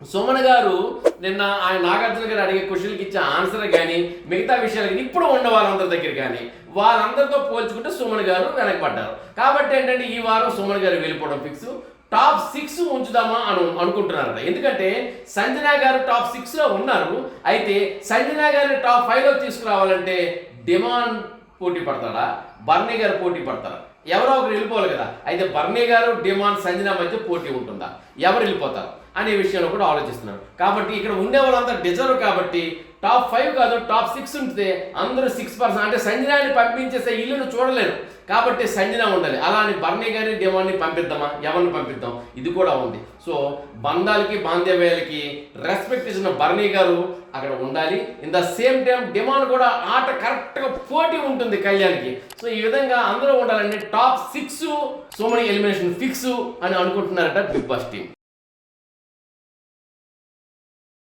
సుమన్ గారు నిన్న ఆయన నాగార్జున గారు అడిగే క్వశ్చన్కి ఇచ్చే ఆన్సర్ కానీ మిగతా విషయాలు కానీ ఇప్పుడు ఉన్న వాళ్ళందరి దగ్గర కానీ వాళ్ళందరితో పోల్చుకుంటే సుమన్ గారు వెనకబడ్డారు. కాబట్టి ఏంటంటే ఈ వారం సుమన్ గారు వెళ్ళిపోవడం ఫిక్స్. టాప్ 6 ఉంచుదామా అనుకుంటున్నారట. ఎందుకంటే సంజన గారు టాప్ 6లో ఉన్నారు. అయితే సంజన గారిని టాప్ 5లో తీసుకురావాలంటే డిమాండ్ పోటీ పడతాడా, బర్నీ గారు పోటీ పడతారా? ఎవరో ఒకరు వెళ్ళిపోవాలి కదా. అయితే బర్నీ గారు, డిమాండ్, సంజన మధ్య పోటీ ఉంటుందా, ఎవరు వెళ్ళిపోతారు అనే విషయంలో కూడా ఆలోచిస్తున్నారు. కాబట్టి ఇక్కడ ఉండే వాళ్ళంతా డిజర్వ్. కాబట్టి టాప్ 5 కాదు టాప్ 6 ఉంటే అందరూ 6% అంటే సంజనాని పంపించేస్తే ఇల్లును చూడలేరు. కాబట్టి సంజన ఉండాలి. అలా అని బర్నీ గారిని, డిమాండ్ని పంపిద్దామా, ఎవరిని పంపిద్దాం, ఇది కూడా ఉంది. సో బంధాలకి బాంధవ్యాలకి రెస్పెక్ట్ ఇచ్చిన బర్నీ గారు అక్కడ ఉండాలి. In the same time demand కూడా ఆట కరెక్ట్గా పోటీ ఉంటుంది కళ్యాణ్కి. సో ఈ విధంగా అందరూ ఉండాలంటే top 6 so many elimination fix అని అనుకుంటున్నారట బిగ్ బాస్ టీం.